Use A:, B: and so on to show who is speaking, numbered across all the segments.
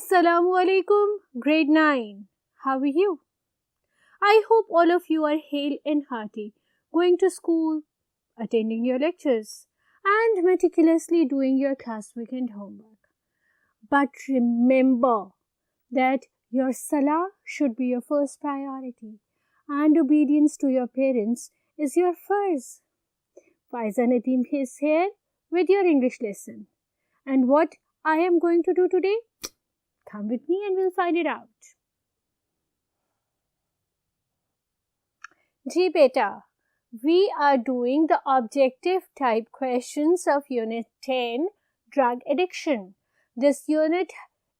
A: Assalamu alaikum, grade 9. How are you? I hope all of you are hale and hearty, going to school, attending your lectures, and meticulously doing your classwork and homework. But remember that your salah should be your first priority, and obedience to your parents is your farz. Faiza Nadeem is here with your English lesson. And what I am going to do today? Come with me and we'll find it out. Ji beta, we are doing the objective type questions of Unit 10, Drug Addiction. This unit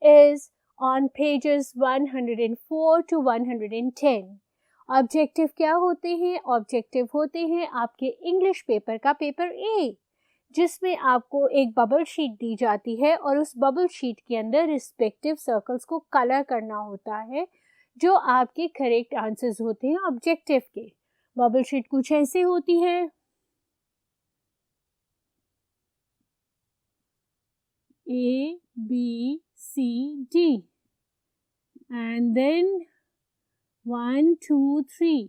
A: is on pages 104 to 110. Objective क्या होते हैं? Objective होते हैं आपके English paper का paper A, जिसमें आपको एक बबल शीट दी जाती है और उस बबल शीट के अंदर रिस्पेक्टिव सर्कल्स को कलर करना होता है जो आपके करेक्ट आंसर्स होते हैं ऑब्जेक्टिव के। बबल शीट कुछ ऐसे होती है। A, B, C, D and then 1, 2, 3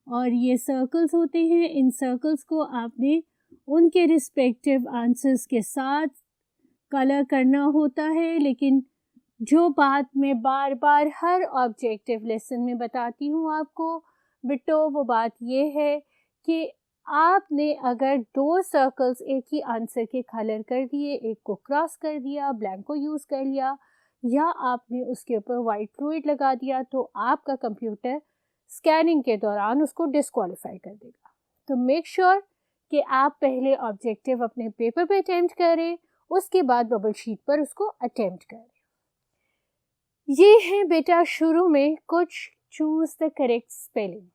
A: और ये सर्कल्स होते हैं। इन सर्कल्स को आपने उनके रिस्पेक्टिव आंसर्स के साथ कलर करना होता है। लेकिन जो बात मैं बार बार हर ऑब्जेक्टिव लेसन में बताती हूँ आपको बिट्टो, वो बात ये है कि आपने अगर दो सर्कल्स एक ही आंसर के कलर कर दिए, एक को क्रॉस कर दिया, ब्लैंक को यूज़ कर लिया या आपने उसके ऊपर वाइट फ्लूइड लगा दिया, तो आपका कंप्यूटर स्कैनिंग के दौरान उसको डिस्क्वालीफाई कर देगा। तो मेक श्योर कि आप पहले ऑब्जेक्टिव अपने पेपर पे अटेम्प्ट करें, उसके बाद बबल शीट पर उसको अटेम्प्ट करें। ये है बेटा शुरू में कुछ चूज द करेक्ट स्पेलिंग।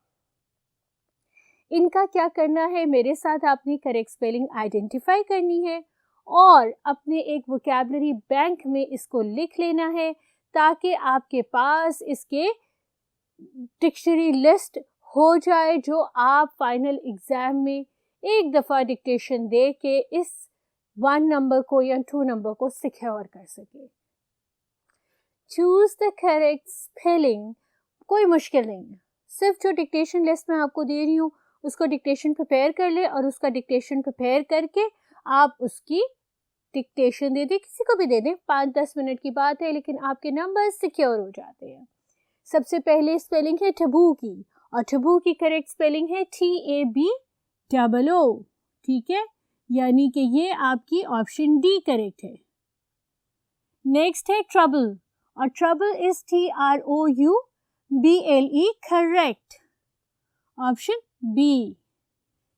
A: इनका क्या करना है, मेरे साथ आपने करेक्ट स्पेलिंग आइडेंटिफाई करनी है और अपने एक वोकैबुलरी बैंक में इसको लिख लेना है ताकि आपके पास इसके डिक्शनरी लिस्ट हो जाए, जो आप फाइनल एग्जाम में एक दफ़ा डिक्टेशन दे के इस 1 नंबर को या 2 नंबर को सिक्योर कर सके। चूज द करेक्ट स्पेलिंग कोई मुश्किल नहीं है, सिर्फ जो डिक्टेशन लिस्ट मैं आपको दे रही हूँ उसको डिक्टेशन प्रिपेयर कर ले और उसका डिक्टेशन प्रिपेयर करके आप उसकी डिक्टेशन दे दें, किसी को भी दे दें। 5-10 मिनट की बात है, लेकिन आपके नंबर सिक्योर हो जाते हैं। सबसे पहले स्पेलिंग है टबू की, और टबू की करेक्ट स्पेलिंग है TABOO, ठीक है, यानी कि ये आपकी ऑप्शन डी करेक्ट है। नेक्स्ट है ट्रबल, और trouble is TROUBLE, correct, option B,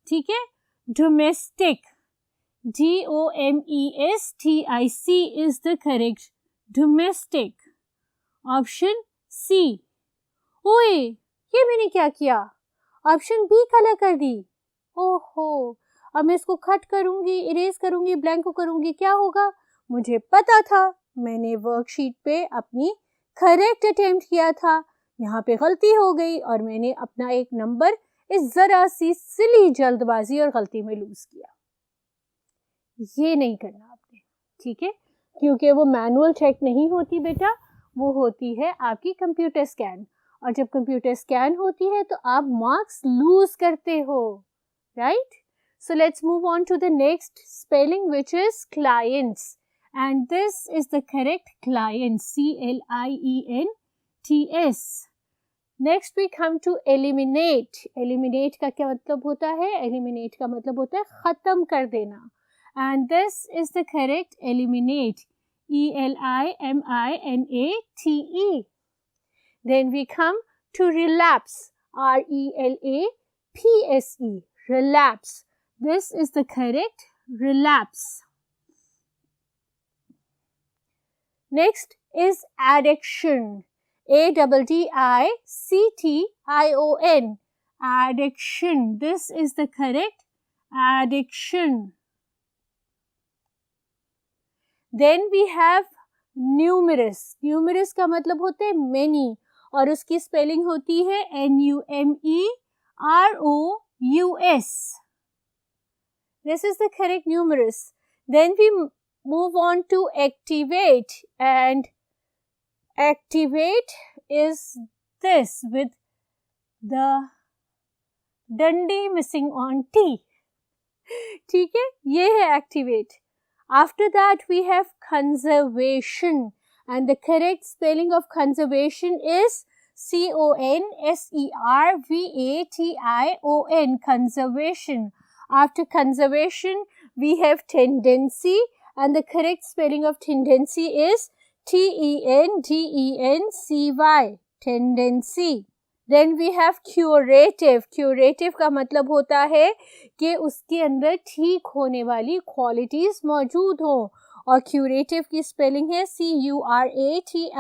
A: ठीक है। Domestic, DOMESTIC is the correct domestic, option C. ओए, ये मैंने क्या किया, ऑप्शन बी कलर कर दी। ओहो, अब मैं इसको कट करूंगी, इरेज करूंगी, ब्लैंक को करूंगी, क्या होगा? मुझे पता था, मैंने वर्कशीट पे अपनी करेक्ट अटेम्प्ट किया था, यहाँ पे गलती हो गई और मैंने अपना एक नंबर इस जरा सी सिली जल्दबाजी और गलती में लूज किया। ये नहीं करना आपने, ठीक है, क्योंकि वो मैनुअल चेक नहीं होती बेटा, वो होती है आपकी कंप्यूटर स्कैन, और जब कंप्यूटर स्कैन होती है तो आप मार्क्स लूज करते हो, right. So let's move on to the next spelling which is clients, and this is the correct clients, CLIENTS। Next we come to eliminate. Eliminate का क्या मतलब होता है? एलिमिनेट का मतलब होता है खत्म कर देना, and this is the correct eliminate, ELIMINATE. Then we come to relapse, RELAPSE, relapse. This is the correct relapse. Next is addiction, ADDICTION, addiction. This is the correct addiction. Then we have numerous. numerous का मतलब होता है many, और उसकी spelling होती है NUMEROUS. This is the correct numerous. Then we move on to activate, and Activate is this with the dandi missing on T. ठीक है, ये है activate. After that we have conservation, and the correct spelling of conservation is conservation, conservation. After conservation we have tendency, and the correct spelling of tendency is tendency, tendency. Then we have curative. Curative का मतलब होता है कि उसके अंदर ठीक होने वाली qualities मौजूद हो, और curative की spelling है CURATIVE.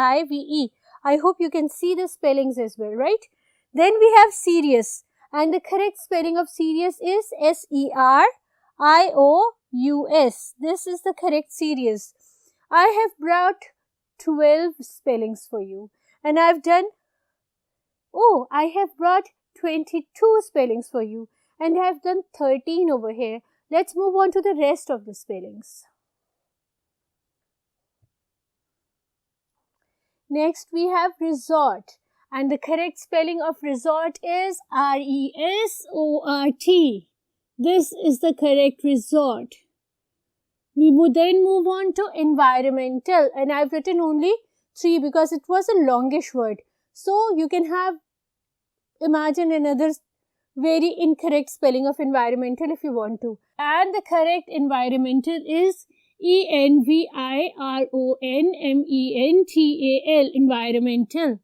A: I hope you can see the spellings as well, right? Then we have serious, and the correct spelling of serious is SERIOUS. This is the correct serious. I have brought 12 spellings for you, and I have brought 22 spellings for you, and I have done 13 over here. Let's move on to the rest of the spellings. Next we have resort, and the correct spelling of resort is RESORT. This is the correct resort. We would then move on to environmental, and I've written only 3 because it was a longish word. So you can imagine another very incorrect spelling of environmental if you want to. And the correct environmental is ENVIRONMENTAL, environmental.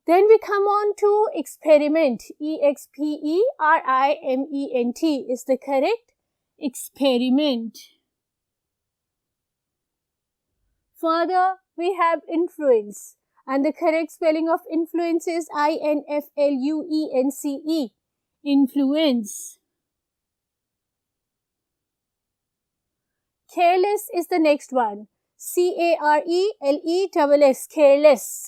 A: Then we come on to experiment. EXPERIMENT is the correct experiment. Further, we have influence, and the correct spelling of influence is INFLUENCE, influence. Careless is the next one. CARELESS, careless.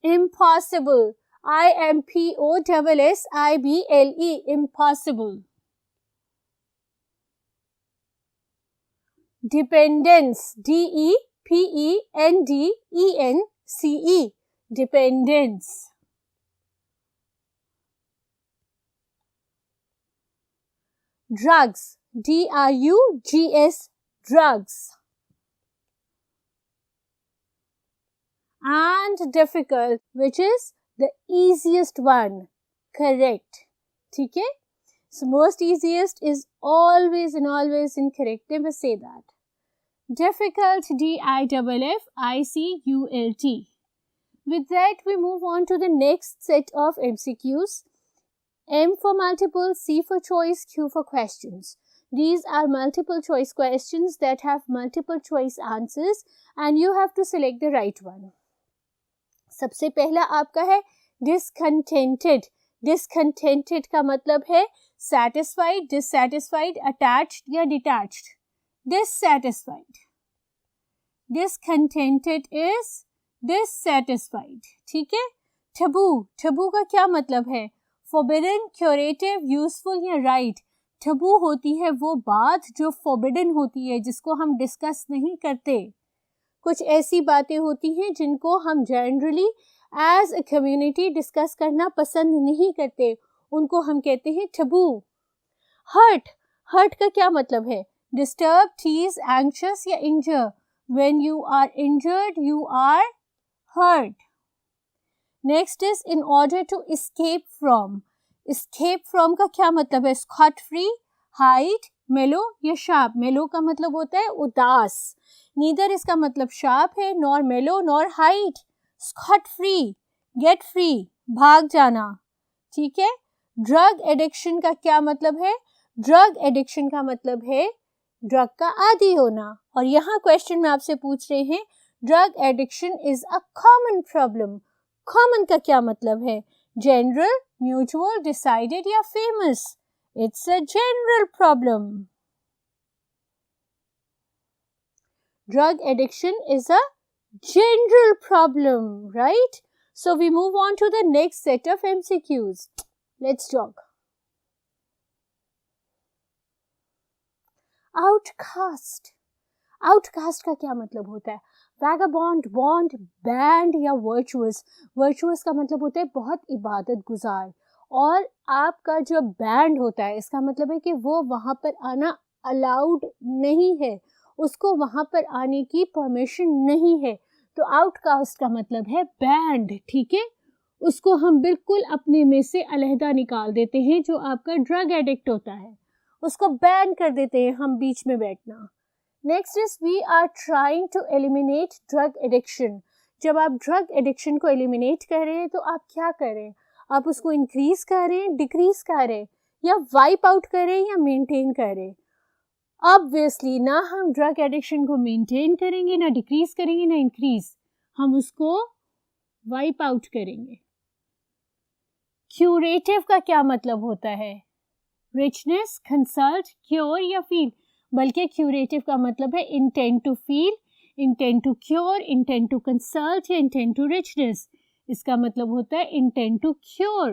A: Impossible. IMPOSSIBLE, impossible. Dependence. DEPENDENCE, dependence. Drugs. DRUGS, drugs. And difficult, which is the easiest one. Correct. ठीक है? So most easiest is always and always incorrect. Never say that. Difficult, DIFFICULT. With that, we move on to the next set of MCQs. M for multiple, C for choice, Q for questions. These are multiple choice questions that have multiple choice answers, and you have to select the right one. सबसे पहला आपका है discontented. Discontented का मतलब है satisfied, dissatisfied, attached या detached. Dissatisfied. Discontented is dissatisfied. ठीक है? Taboo. Taboo का क्या मतलब है? Forbidden, curative, useful या right. Taboo होती है वो बात जो forbidden होती है, जिसको हम डिस्कस नहीं करते. कुछ ऐसी बातें होती हैं जिनको हम generally as a community discuss करना पसंद नहीं करते, उनको हम कहते हैं टबू. हर्ट. हर्ट का क्या मतलब है? डिस्टर्ब, टीज, एंग्शियस या injure. When you are injured you are hurt. Next is in order to escape from. Escape from का क्या मतलब है? स्कॉट फ्री, हाइड, मेलो या शार्प. मेलो का मतलब होता है उदास. नीदर इसका मतलब शार्प है, nor mellow nor hide. Scot free, get free, भाग जाना. ठीक है? ड्रग एडिक्शन का क्या मतलब है? ड्रग एडिक्शन का मतलब है ड्रग का आदी होना. और यहाँ क्वेश्चन में आपसे पूछ रहे हैं drug addiction is a common problem. Common का क्या मतलब है? जनरल, म्यूचुअल, डिसाइडेड या famous. It's a general problem. Drug addiction is a general problem, right? So we move on to the next set of MCQs. Let's jog. Outcast. Outcast का क्या मतलब होता है? वैगाबॉन्ड, बॉन्ड, बैंड या virtuous. Virtuous का मतलब होता है बहुत इबादत गुजार, और आपका जो बैंड होता है इसका मतलब है कि वो वहाँ पर आना अलाउड नहीं है, उसको वहाँ पर आने की परमिशन नहीं है। तो आउटकास्ट का मतलब है बैंड, ठीक है, उसको हम बिल्कुल अपने में से अलहदा निकाल देते हैं। जो आपका ड्रग एडिक्ट होता है उसको बैन कर देते हैं हम बीच में बैठना। Next is we are trying to eliminate drug addiction. जब आप ड्रग एडिक्शन को एलिमिनेट कर रहे हैं तो आप क्या कर रहे हैं? आप उसको इंक्रीज कर रहे हैं, डिक्रीज कर रहे हैं, या वाइप आउट कर रहे हैं, या मेंटेन कर रहे हैं? ऑब्वियसली ना हम ड्रग एडिक्शन को मेंटेन करेंगे, ना डिक्रीज करेंगे, ना इंक्रीज, हम उसको वाइप आउट करेंगे। क्यूरेटिव का क्या मतलब होता है? रिचनेस, कंसल्ट, क्योर या फील। बल्कि क्यूरेटिव का मतलब है intent to feel, intent to cure, intent to consult या इंटेंट टू रिचनेस। इसका मतलब होता है इंटेंट टू क्योर,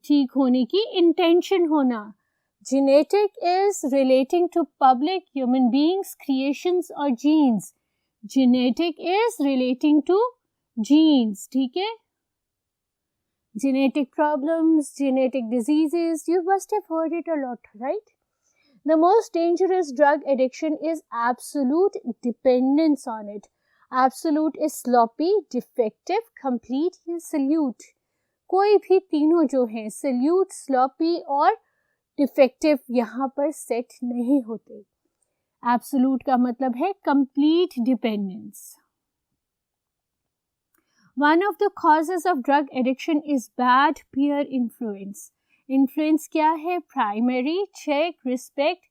A: ठीक होने की इंटेंशन होना। Genetic is relating to public, human beings, creations और genes. Genetic is relating to genes, ठीक है। Genetic problems, genetic diseases, you must have heard it a lot, right? The most dangerous drug addiction is absolute dependence on it. Absolute is sloppy, defective, complete या salute. कोई भी तीनों जो हैं, salute, sloppy और defective, यहाँ पर set नहीं होते। Absolute का मतलब है complete dependence. One of the causes of drug addiction is bad peer influence. Influence क्या है? Primary, check, respect,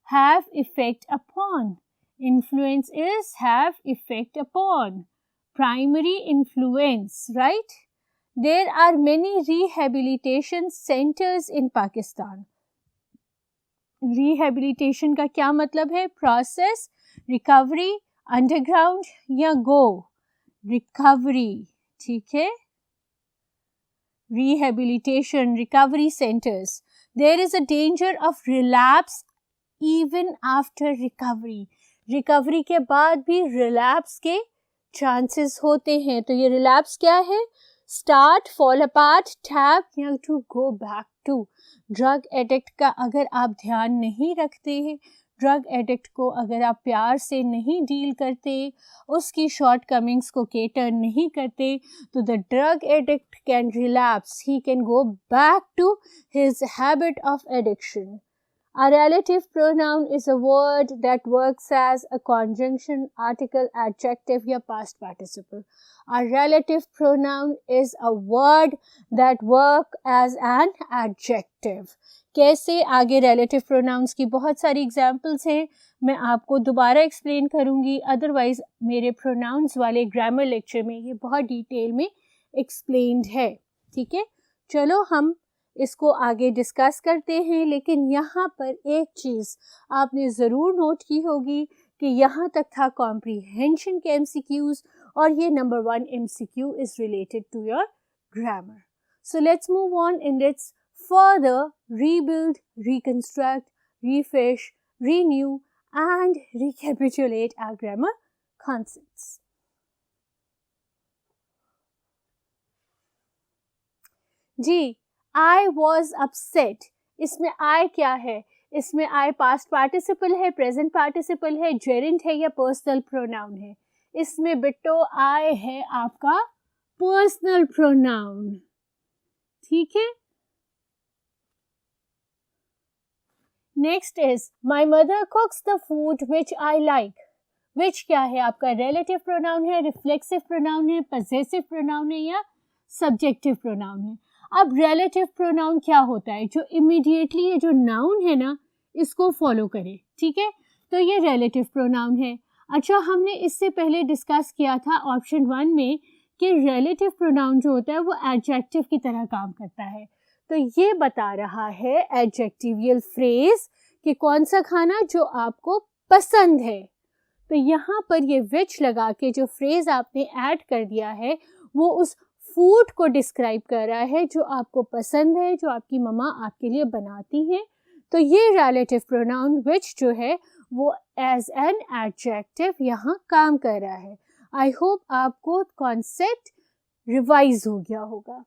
A: have effect upon. Influence is have effect upon. Primary influence, right? There are many rehabilitation centers in Pakistan. Rehabilitation का क्या मतलब है? Process, recovery, underground या go? Recovery, ठीक है। Rehabilitation, recovery centers. There is a danger of relapse even after recovery. Recovery के बाद भी relapse के chances होते हैं। तो ये relapse क्या है? Start, fall apart, tap या to go back to. Drug addict का अगर आप ध्यान नहीं रखते हैं, ड्रग एडिक्ट को अगर आप प्यार से नहीं डील करते, उसकी शॉर्ट कमिंग्स को केटर नहीं करते, तो the drug addict can relapse, he can go back to his habit of addiction. A relative pronoun is a word that works as a conjunction, article, adjective या past participle. A relative pronoun is a word that work as an adjective. कैसे? आगे relative pronouns की बहुत सारी examples हैं, मैं आपको दोबारा एक्सप्लेन करूँगी, अदरवाइज मेरे pronouns वाले ग्रामर लेक्चर में ये बहुत डिटेल में एक्सप्लेन्ड है, ठीक है। चलो हम इसको आगे डिस्कस करते हैं, लेकिन यहाँ पर एक चीज़ आपने ज़रूर नोट की होगी कि यहाँ तक था कॉम्प्रीहेंशन के MCQs, और ये number 1 MCQ is related to your grammar. So let's move on and let's further rebuild, reconstruct, refresh, renew and recapitulate our grammar concepts. जी, I was upset. इसमें I क्या है? इसमें I past participle है, present participle है, gerund है या personal pronoun है? इसमें बिट्टो I है आपका personal pronoun, ठीक है। Next is my mother cooks the food which I like. Which क्या है आपका? relative pronoun है, reflexive pronoun है, possessive pronoun है या subjective pronoun है। अब relative pronoun क्या होता है? जो immediately ये जो noun है ना, इसको follow करे, ठीक है। तो ये relative pronoun है। अच्छा, हमने इससे पहले डिस्कस किया था ऑप्शन 1 में कि relative pronoun जो होता है वो adjective की तरह काम करता है। तो ये बता रहा है एडजेक्टिवियल फ्रेज कि कौन सा खाना जो आपको पसंद है। तो यहाँ पर ये विच लगा के जो फ्रेज आपने ऐड कर दिया है वो उस फूड को डिस्क्राइब कर रहा है जो आपको पसंद है, जो आपकी मम्मा आपके लिए बनाती हैं। तो ये रिलेटिव प्रोनाउन विच जो है वो एज एन एडजेक्टिव यहाँ काम कर रहा है। आई होप आपको कॉन्सेप्ट रिवाइज हो गया होगा।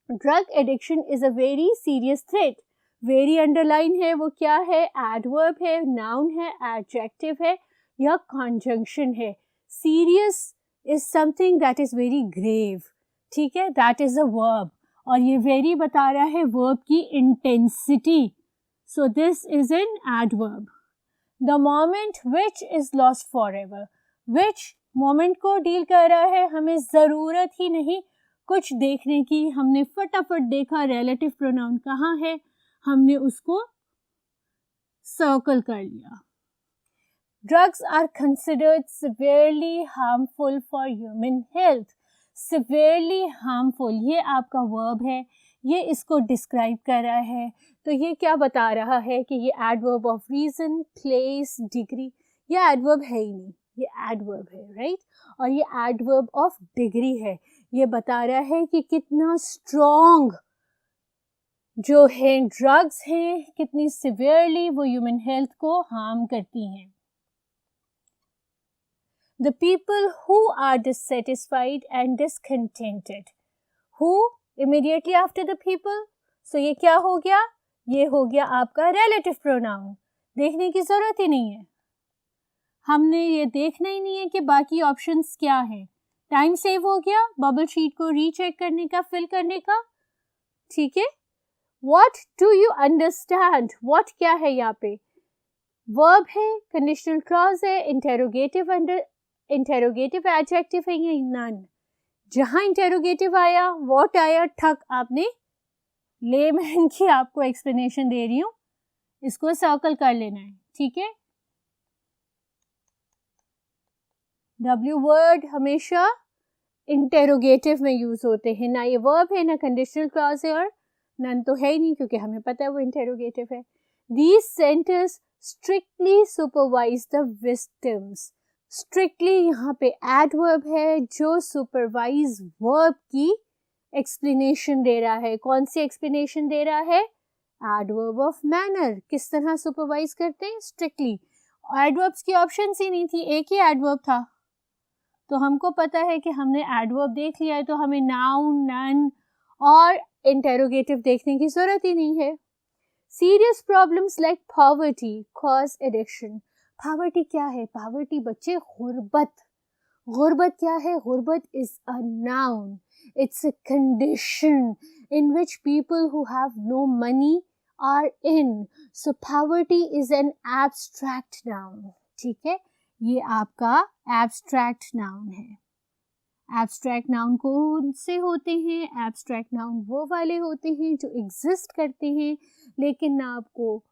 A: Drug addiction is a very serious threat. Very underline है, वो क्या है? एडवर्ब है, नाउन है, एडजेक्टिव है या कॉन्जंक्शन है। Serious is something that is very grave, ठीक है, दैट इज अ वर्ब, और ये वेरी बता रहा है वर्ब की intensity. So this is an adverb. The moment which is lost for ever, which moment को डील कर रहा है, हमें ज़रूरत ही नहीं कुछ देखने की, हमने फटाफट देखा रिलेटिव प्रोनाउन कहाँ है, हमने उसको सर्कल कर लिया। Drugs are considered severely harmful for human health. Severely harmful, ये आपका वर्ब है, ये इसको डिस्क्राइब कर रहा है। तो ये क्या बता रहा है कि ये adverb of reason, place, degree, ये एडवर्ब है ही नहीं, ये एडवर्ब है, राइट। और ये एडवर्ब ऑफ डिग्री है, ये बता रहा है कि कितना स्ट्रॉन्ग जो है ड्रग्स हैं, कितनी सिवियरली वो ह्यूमन हेल्थ को हार्म करती हैं। The people who are dissatisfied and discontented. Who immediately after the people? So ये क्या हो गया? ये हो गया आपका relative pronoun. देखने की जरूरत ही नहीं है, हमने ये देखना ही नहीं है कि बाकी ऑप्शंस क्या हैं। टाइम सेव हो गया बबल शीट को रीचेक करने का, फिल करने का, ठीक है। What do you understand? What क्या है यहाँ पे? वर्ब है, कंडीशनल क्लॉज है, इंटेरोगेटिव एडजेक्टिव है या नन। जहां इंटेरोगेटिव आया, व्हाट आया, ठक आपने लेमैन की आपको एक्सप्लेनेशन दे रही हूं, इसको सर्कल कर लेना है, ठीक है। डब्ल्यू वर्ड हमेशा इंटेरोगेटिव में यूज होते हैं, ना ये वर्ब है ना कंडीशनल क्लॉज है, और नन तो है ही नहीं क्योंकि हमें पता है वो इंटेरोगेटिव है। These centres strictly supervise the victims. Strictly यहाँ पे एडवर्ब है जो सुपरवाइज वर्ब की एक्सप्लेनेशन दे रहा है। कौन सी एक्सप्लेनेशन दे रहा है? Adverb of manner. किस तरह सुपरवाइज करते हैं? स्ट्रिक्टली। एडवर्ब्स की ऑप्शन ही नहीं थी, एक ही एडवर्ब था, तो हमको पता है कि हमने एडवर्ब देख लिया है, तो हमें नाउन, नन और इंटेरोगेटिव देखने की जरूरत ही नहीं है। Serious problems like poverty cause addiction. Poverty क्या है? पॉवर्टी बच्चे गुर्बत। गुर्बत क्या है? गुर्बत is a noun, it's a condition in which people who have no money are in. So poverty is an abstract noun, ठीक है, ये आपका एब्स्ट्रैक्ट नाउन है। एब्स्ट्रैक्ट नाउन कौन से होते हैं? एब्स्ट्रैक्ट नाउन वो वाले होते हैं जो एग्जिस्ट करते हैं लेकिन ना आपको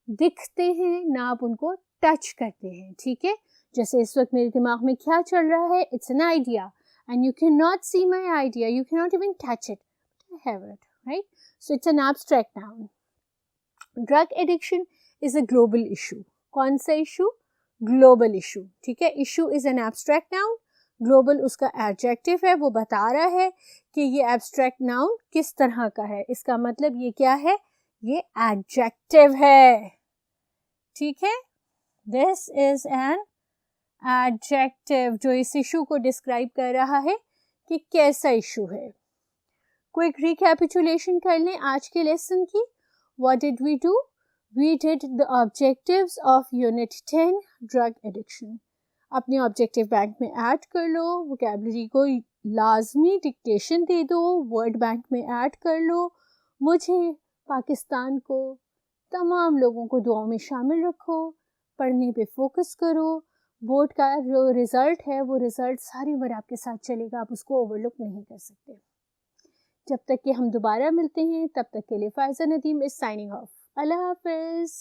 A: दिखते हैं ना आप उनको टच करते हैं, ठीक है। जैसे इस वक्त मेरे दिमाग में क्या चल रहा है? It's an idea and you can not see my idea, you can not even touch it, I have it, right. So it's an abstract noun. Drug addiction is a global issue. कौन सा issue? Global issue, ठीक है। Issue is an abstract noun, global उसका adjective है, वो बता रहा है कि ये एब्स्ट्रैक्ट नाउन किस तरह का है। इसका मतलब ये क्या है? ये एडजेक्टिव है, ठीक है। दिस इज एन एडजेक्टिव जो इस इशू को डिस्क्राइब कर रहा है कि कैसा इशू है। क्विक रिकैपिचुलेशन कर लें आज के लेसन की। What did we do? We did the objectives of unit 10 drug addiction. अपने ऑब्जेक्टिव बैंक में ऐड कर लो, वोकैबुलरी को लाजमी डिक्टेशन दे दो, वर्ड बैंक में ऐड कर लो। मुझे, पाकिस्तान को, तमाम लोगों को दुआओं में शामिल रखो, पढ़ने पे फोकस करो। बोर्ड का जो रिज़ल्ट है वो रिज़ल्ट सारी उम्र आपके साथ चलेगा, आप उसको ओवरलुक नहीं कर सकते। जब तक कि हम दोबारा मिलते हैं तब तक के लिए Faiza Nadeem is signing off. अल्लाह हाफ़िज़।